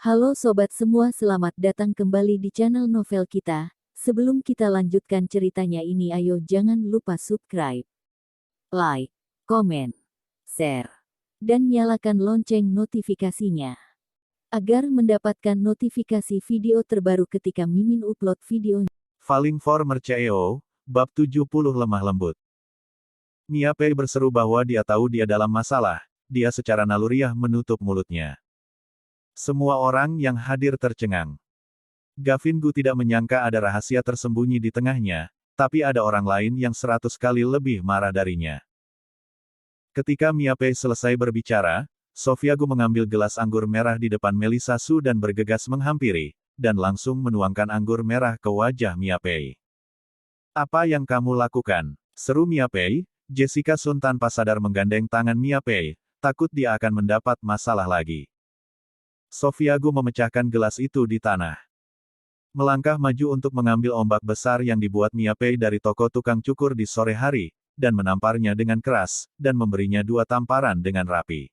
Halo sobat semua, selamat datang kembali di channel novel kita. Sebelum kita lanjutkan ceritanya ini, ayo jangan lupa subscribe, like, komen, share, dan nyalakan lonceng notifikasinya agar mendapatkan notifikasi video terbaru ketika Mimin upload video. Falling for Merceo, bab 70 lemah lembut. Mia Pei berseru bahwa dia tahu dia dalam masalah. Dia secara naluriah menutup mulutnya. Semua orang yang hadir tercengang. Gavin Gu tidak menyangka ada rahasia tersembunyi di tengahnya, tapi ada orang lain yang 100 kali lebih marah darinya. Ketika Mia Pei selesai berbicara, Sofia Gu mengambil gelas anggur merah di depan Melissa Su dan bergegas menghampiri, dan langsung menuangkan anggur merah ke wajah Mia Pei. "Apa yang kamu lakukan?" seru Mia Pei. Jessica Sun tanpa sadar menggandeng tangan Mia Pei, takut dia akan mendapat masalah lagi. Sofia Gu memecahkan gelas itu di tanah. Melangkah maju untuk mengambil ombak besar yang dibuat Mia Pei dari toko tukang cukur di sore hari, dan menamparnya dengan keras, dan memberinya 2 tamparan dengan rapi.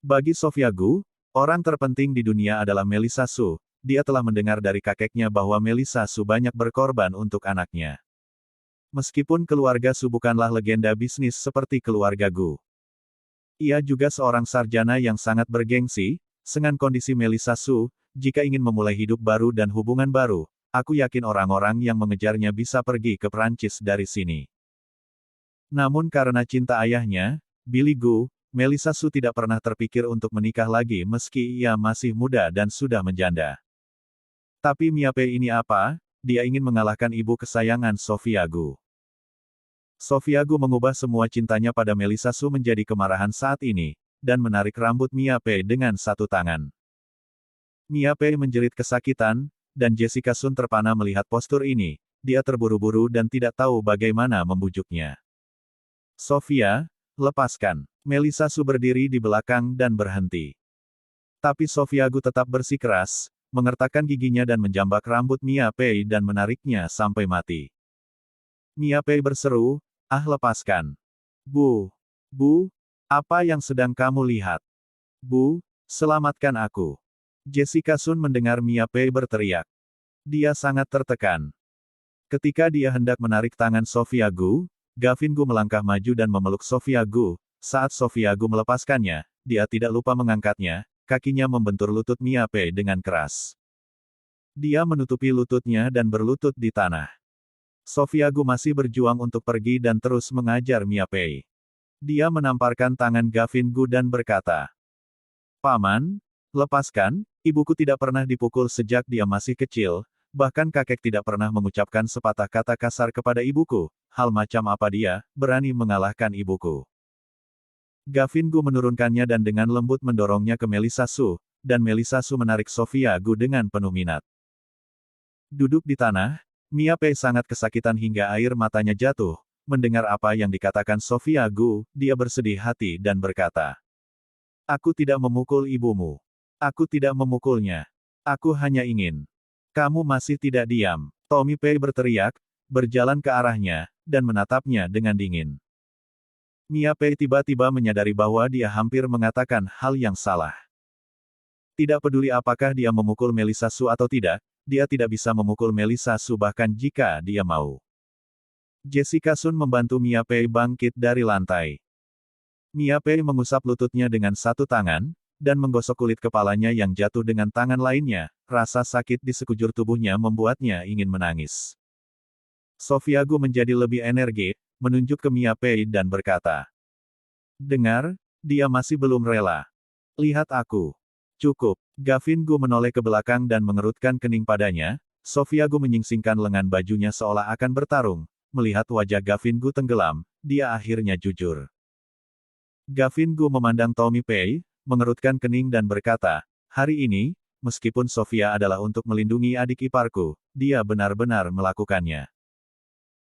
Bagi Sofia Gu, orang terpenting di dunia adalah Melissa Su. Dia telah mendengar dari kakeknya bahwa Melissa Su banyak berkorban untuk anaknya. Meskipun keluarga Su bukanlah legenda bisnis seperti keluarga Gu. Ia juga seorang sarjana yang sangat bergengsi. Dengan kondisi Melissa Su, jika ingin memulai hidup baru dan hubungan baru, aku yakin orang-orang yang mengejarnya bisa pergi ke Prancis dari sini. Namun karena cinta ayahnya, Billy Gu, Melissa Su tidak pernah terpikir untuk menikah lagi meski ia masih muda dan sudah menjanda. Tapi Mia Pei ini apa? Dia ingin mengalahkan ibu kesayangan Sofia Gu. Sofia Gu mengubah semua cintanya pada Melissa Su menjadi kemarahan saat ini, dan menarik rambut Mia Pei dengan satu tangan. Mia Pei menjerit kesakitan, dan Jessica Sun terpana melihat postur ini. Dia terburu-buru dan tidak tahu bagaimana membujuknya. "Sofia, lepaskan." Melissa Su berdiri di belakang dan berhenti. Tapi Sofia Gu tetap bersikeras, mengertakkan giginya dan menjambak rambut Mia Pei dan menariknya sampai mati. Mia Pei berseru, "Ah, lepaskan. Bu. Bu, apa yang sedang kamu lihat? Bu, selamatkan aku." Jessica Sun mendengar Mia Pei berteriak. Dia sangat tertekan. Ketika dia hendak menarik tangan Sofia Gu, Gavin Gu melangkah maju dan memeluk Sofia Gu. Saat Sofia Gu melepaskannya, dia tidak lupa mengangkatnya, kakinya membentur lutut Mia Pei dengan keras. Dia menutupi lututnya dan berlutut di tanah. Sofia Gu masih berjuang untuk pergi dan terus mengajar Mia Pei. Dia menamparkan tangan Gavin Gu dan berkata, "Paman, lepaskan, ibuku tidak pernah dipukul sejak dia masih kecil, bahkan kakek tidak pernah mengucapkan sepatah kata kasar kepada ibuku, hal macam apa dia berani mengalahkan ibuku." Gavin Gu menurunkannya dan dengan lembut mendorongnya ke Melissa Su, dan Melissa Su menarik Sofia Gu dengan penuh minat. Duduk di tanah, Mia Pei sangat kesakitan hingga air matanya jatuh. Mendengar apa yang dikatakan Sofia Gu, dia bersedih hati dan berkata, "Aku tidak memukul ibumu. Aku tidak memukulnya. Aku hanya ingin." "Kamu masih tidak diam." Tommy Pei berteriak, berjalan ke arahnya, dan menatapnya dengan dingin. Mia Pei tiba-tiba menyadari bahwa dia hampir mengatakan hal yang salah. Tidak peduli apakah dia memukul Melissa Su atau tidak, dia tidak bisa memukul Melissa Su bahkan jika dia mau. Jessica Sun membantu Mia Pei bangkit dari lantai. Mia Pei mengusap lututnya dengan satu tangan, dan menggosok kulit kepalanya yang jatuh dengan tangan lainnya. Rasa sakit di sekujur tubuhnya membuatnya ingin menangis. Sofia Gu menjadi lebih energik, menunjuk ke Mia Pei dan berkata, "Dengar, dia masih belum rela. Lihat aku." "Cukup." Gavin Gu menoleh ke belakang dan mengerutkan kening padanya. Sofia Gu menyingsingkan lengan bajunya seolah akan bertarung. Melihat wajah Gavin Gu tenggelam, dia akhirnya jujur. Gavin Gu memandang Tommy Pei, mengerutkan kening dan berkata, "Hari ini, meskipun Sofia adalah untuk melindungi adik iparku, dia benar-benar melakukannya."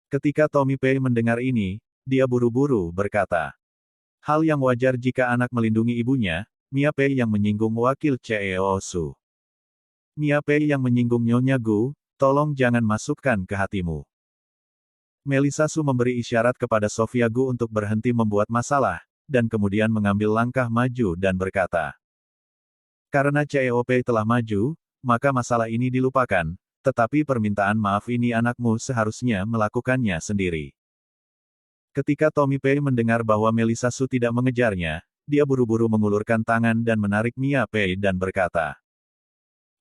Ketika Tommy Pei mendengar ini, dia buru-buru berkata, "Hal yang wajar jika anak melindungi ibunya." Mia Pei yang menyinggung wakil CEO Su. "Mia Pei yang menyinggung Nyonya Gu, tolong jangan masukkan ke hatimu." Melissa Su memberi isyarat kepada Sofia Gu untuk berhenti membuat masalah, dan kemudian mengambil langkah maju dan berkata, Karena CEOP telah maju, maka masalah ini dilupakan, tetapi permintaan maaf ini anakmu seharusnya melakukannya sendiri. Ketika Tommy Pei mendengar bahwa Melissa Su tidak mengejarnya, dia buru-buru mengulurkan tangan dan menarik Mia Pei dan berkata,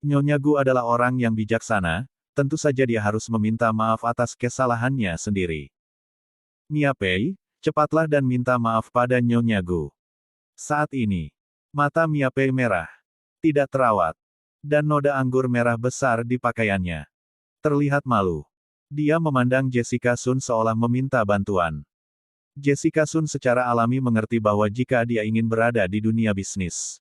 Nyonya Gu adalah orang yang bijaksana, tentu saja dia harus meminta maaf atas kesalahannya sendiri. Mia Pei, cepatlah dan minta maaf pada Nyonya Gu. Saat ini, mata Mia Pei merah, tidak terawat, dan noda anggur merah besar di pakaiannya. Terlihat malu. Dia memandang Jessica Sun seolah meminta bantuan. Jessica Sun secara alami mengerti bahwa jika dia ingin berada di dunia bisnis,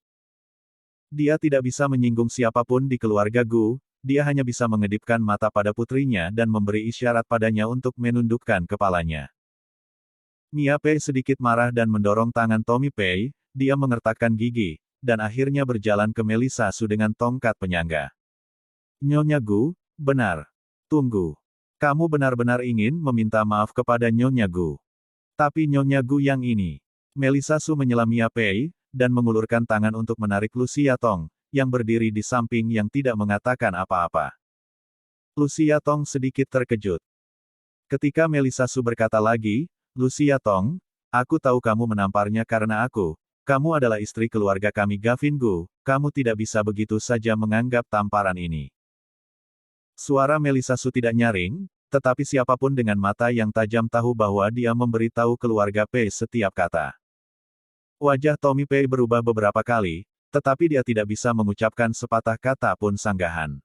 dia tidak bisa menyinggung siapapun di keluarga Gu, dia hanya bisa mengedipkan mata pada putrinya dan memberi isyarat padanya untuk menundukkan kepalanya. Mia Pei sedikit marah dan mendorong tangan Tommy Pei, dia mengertakkan gigi, dan akhirnya berjalan ke Melissa Su dengan tongkat penyangga. Nyonya Gu, benar. Tunggu. Kamu benar-benar ingin meminta maaf kepada Nyonya Gu. Tapi Nyonya Gu yang ini. Melissa Su menyela Mia Pei, dan mengulurkan tangan untuk menarik Lucia Tong, yang berdiri di samping yang tidak mengatakan apa-apa. Lucia Tong sedikit terkejut. Ketika Melissa Su berkata lagi, Lucia Tong, aku tahu kamu menamparnya karena kamu adalah istri keluarga kami Gavin Gu, kamu tidak bisa begitu saja menganggap tamparan ini. Suara Melissa Su tidak nyaring, tetapi siapapun dengan mata yang tajam tahu bahwa dia memberitahu keluarga Pei setiap kata. Wajah Tommy Pei berubah beberapa kali, tetapi dia tidak bisa mengucapkan sepatah kata pun sanggahan.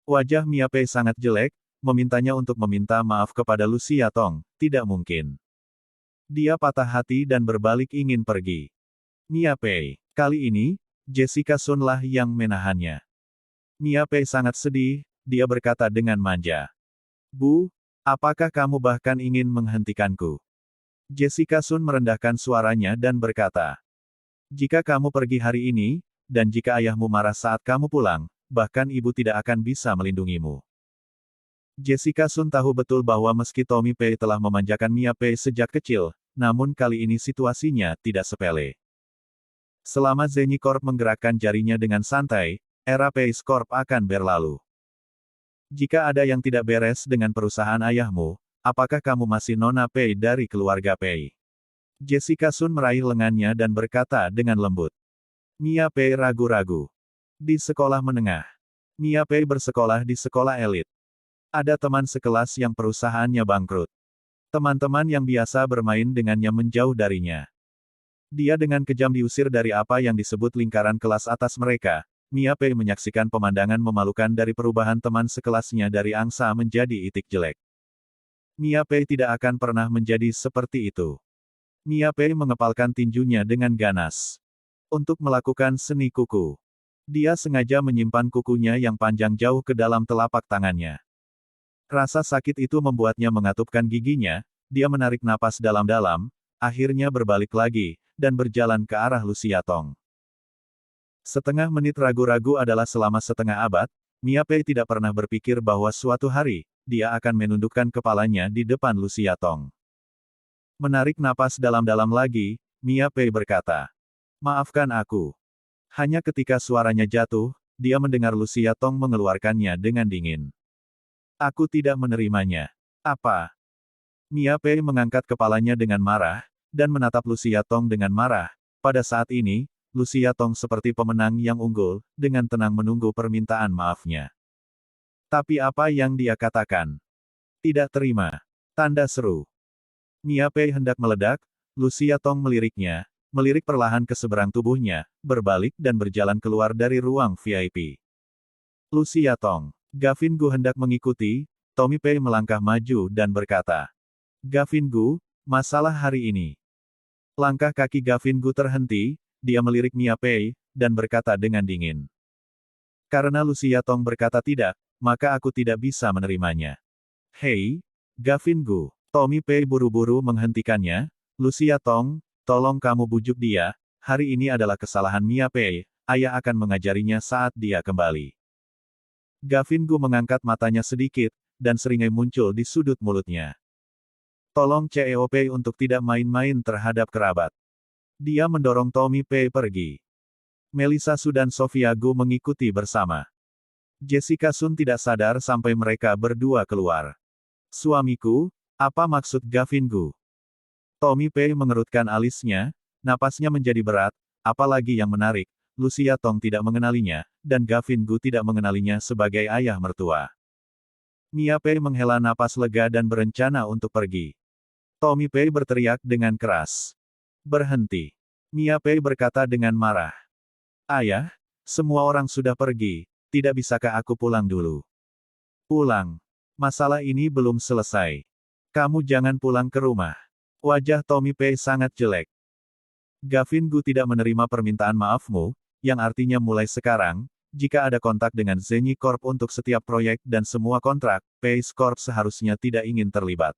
Wajah Mia Pei sangat jelek, memintanya untuk meminta maaf kepada Lucia Tong, tidak mungkin. Dia patah hati dan berbalik ingin pergi. Mia Pei, kali ini, Jessica Sun lah yang menahannya. Mia Pei sangat sedih, dia berkata dengan manja. Bu, apakah kamu bahkan ingin menghentikanku? Jessica Sun merendahkan suaranya dan berkata, jika kamu pergi hari ini, dan jika ayahmu marah saat kamu pulang, bahkan ibu tidak akan bisa melindungimu. Jessica Sun tahu betul bahwa meski Tommy Pei telah memanjakan Mia Pei sejak kecil, namun kali ini situasinya tidak sepele. Selama Zenny Corp menggerakkan jarinya dengan santai, era Pace Corp akan berlalu. Jika ada yang tidak beres dengan perusahaan ayahmu, apakah kamu masih Nona Pei dari keluarga Pei? Jessica Sun meraih lengannya dan berkata dengan lembut. Mia Pei ragu-ragu. Di sekolah menengah. Mia Pei bersekolah di sekolah elit. Ada teman sekelas yang perusahaannya bangkrut. Teman-teman yang biasa bermain dengannya menjauh darinya. Dia dengan kejam diusir dari apa yang disebut lingkaran kelas atas mereka. Mia Pei menyaksikan pemandangan memalukan dari perubahan teman sekelasnya dari angsa menjadi itik jelek. Mia Pei tidak akan pernah menjadi seperti itu. Mia Pei mengepalkan tinjunya dengan ganas. Untuk melakukan seni kuku. Dia sengaja menyimpan kukunya yang panjang jauh ke dalam telapak tangannya. Rasa sakit itu membuatnya mengatupkan giginya, dia menarik napas dalam-dalam, akhirnya berbalik lagi, dan berjalan ke arah Lucia Tong. Setengah menit ragu-ragu adalah selama setengah abad, Mia Pei tidak pernah berpikir bahwa suatu hari, dia akan menundukkan kepalanya di depan Lucia Tong. Menarik napas dalam-dalam lagi, Mia Pei berkata, maafkan aku. Hanya ketika suaranya jatuh, dia mendengar Lucia Tong mengeluarkannya dengan dingin. Aku tidak menerimanya. Apa? Mia Pei mengangkat kepalanya dengan marah, dan menatap Lucia Tong dengan marah. Pada saat ini, Lucia Tong seperti pemenang yang unggul, dengan tenang menunggu permintaan maafnya. Tapi apa yang dia katakan? Tidak terima. Tanda seru. Mia Pei hendak meledak, Lucia Tong meliriknya, melirik perlahan ke seberang tubuhnya, berbalik dan berjalan keluar dari ruang VIP. Lucia Tong. Gavin Gu hendak mengikuti, Tommy Pei melangkah maju dan berkata. Gavin Gu, masalah hari ini. Langkah kaki Gavin Gu terhenti, dia melirik Mia Pei, dan berkata dengan dingin. Karena Lucia Tong berkata tidak, maka aku tidak bisa menerimanya. Hei, Gavin Gu. Tommy Pei buru-buru menghentikannya. Lucia Tong, tolong kamu bujuk dia, hari ini adalah kesalahan Mia Pei, ayah akan mengajarinya saat dia kembali. Gavin Gu mengangkat matanya sedikit, dan seringai muncul di sudut mulutnya. Tolong CEOP untuk tidak main-main terhadap kerabat. Dia mendorong Tommy Pei pergi. Melissa Su dan Sofia Gu mengikuti bersama. Jessica Sun tidak sadar sampai mereka berdua keluar. Suamiku, apa maksud Gavin Gu? Tommy Pei mengerutkan alisnya, napasnya menjadi berat, apalagi yang menarik, Lucia Tong tidak mengenalinya, dan Gavin Gu tidak mengenalinya sebagai ayah mertua. Mia Pei menghela napas lega dan berencana untuk pergi. Tommy Pei berteriak dengan keras. Berhenti. Mia Pei berkata dengan marah. Ayah, semua orang sudah pergi, tidak bisakah aku pulang dulu? Pulang. Masalah ini belum selesai. Kamu jangan pulang ke rumah. Wajah Tommy Pei sangat jelek. Gavin Gu tidak menerima permintaan maafmu, yang artinya mulai sekarang, jika ada kontak dengan Zenny Corp untuk setiap proyek dan semua kontrak, Pace Corp seharusnya tidak ingin terlibat.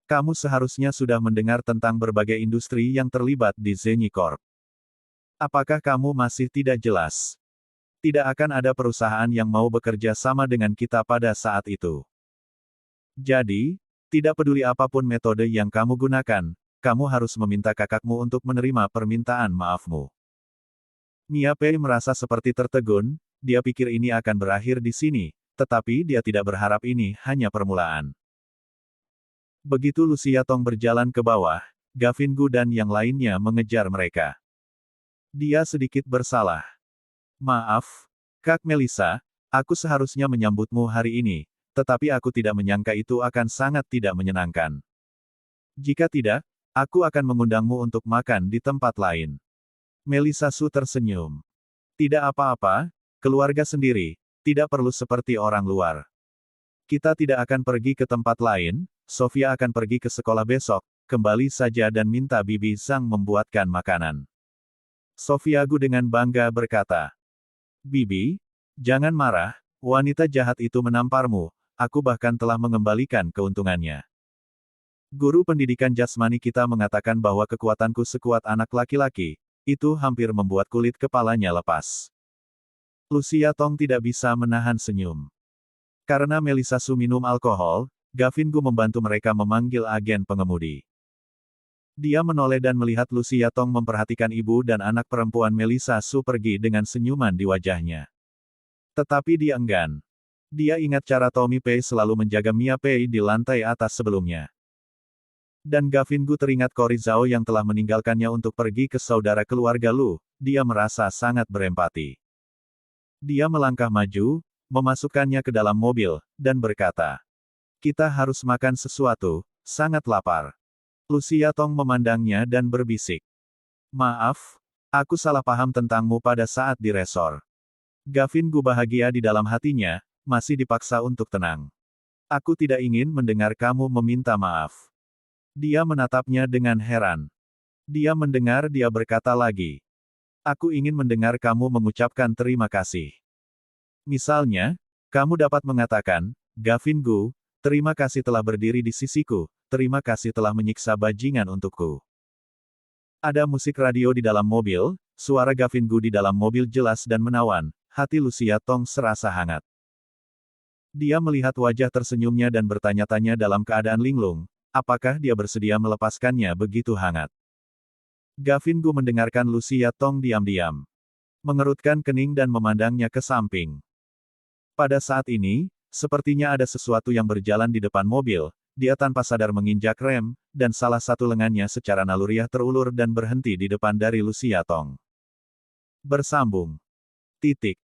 Kamu seharusnya sudah mendengar tentang berbagai industri yang terlibat di Zenny Corp. Apakah kamu masih tidak jelas? Tidak akan ada perusahaan yang mau bekerja sama dengan kita pada saat itu. Jadi, tidak peduli apapun metode yang kamu gunakan, kamu harus meminta kakakmu untuk menerima permintaan maafmu. Mia Pei merasa seperti tertegun, dia pikir ini akan berakhir di sini, tetapi dia tidak berharap ini hanya permulaan. Begitu Lucia Tong berjalan ke bawah, Gavin Gu dan yang lainnya mengejar mereka. Dia sedikit bersalah. Maaf, Kak Melissa, aku seharusnya menyambutmu hari ini, tetapi aku tidak menyangka itu akan sangat tidak menyenangkan. Jika tidak, aku akan mengundangmu untuk makan di tempat lain. Melissa Su tersenyum. Tidak apa-apa, keluarga sendiri, tidak perlu seperti orang luar. Kita tidak akan pergi ke tempat lain, Sofia akan pergi ke sekolah besok, kembali saja dan minta Bibi Zhang membuatkan makanan. Sofia Gu dengan bangga berkata, Bibi, jangan marah, wanita jahat itu menamparmu, aku bahkan telah mengembalikan keuntungannya. Guru pendidikan jasmani kita mengatakan bahwa kekuatanku sekuat anak laki-laki, itu hampir membuat kulit kepalanya lepas. Lucia Tong tidak bisa menahan senyum. Karena Melissa Su minum alkohol, Gavin Gu membantu mereka memanggil agen pengemudi. Dia menoleh dan melihat Lucia Tong memperhatikan ibu dan anak perempuan Melissa Su pergi dengan senyuman di wajahnya. Tetapi dia enggan. Dia ingat cara Tommy Pei selalu menjaga Mia Pei di lantai atas sebelumnya. Dan Gavin Gu teringat Cory Zhao yang telah meninggalkannya untuk pergi ke saudara keluarga Lu, dia merasa sangat berempati. Dia melangkah maju, memasukkannya ke dalam mobil, dan berkata, kita harus makan sesuatu, sangat lapar. Lucia Tong memandangnya dan berbisik. Maaf, aku salah paham tentangmu pada saat di resor. Gavin Gu bahagia di dalam hatinya, masih dipaksa untuk tenang. Aku tidak ingin mendengar kamu meminta maaf. Dia menatapnya dengan heran. Dia mendengar dia berkata lagi. Aku ingin mendengar kamu mengucapkan terima kasih. Misalnya, kamu dapat mengatakan, Gavin Gu, terima kasih telah berdiri di sisiku, terima kasih telah menyiksa bajingan untukku. Ada musik radio di dalam mobil, suara Gavin Gu di dalam mobil jelas dan menawan, hati Lucia Tong serasa hangat. Dia melihat wajah tersenyumnya dan bertanya-tanya dalam keadaan linglung, apakah dia bersedia melepaskannya begitu hangat. Gavin Gu mendengarkan Lucia Tong diam-diam. Mengerutkan kening dan memandangnya ke samping. Pada saat ini, sepertinya ada sesuatu yang berjalan di depan mobil, dia tanpa sadar menginjak rem, dan salah satu lengannya secara naluriah terulur dan berhenti di depan dari Lucia Tong. Bersambung. Titik.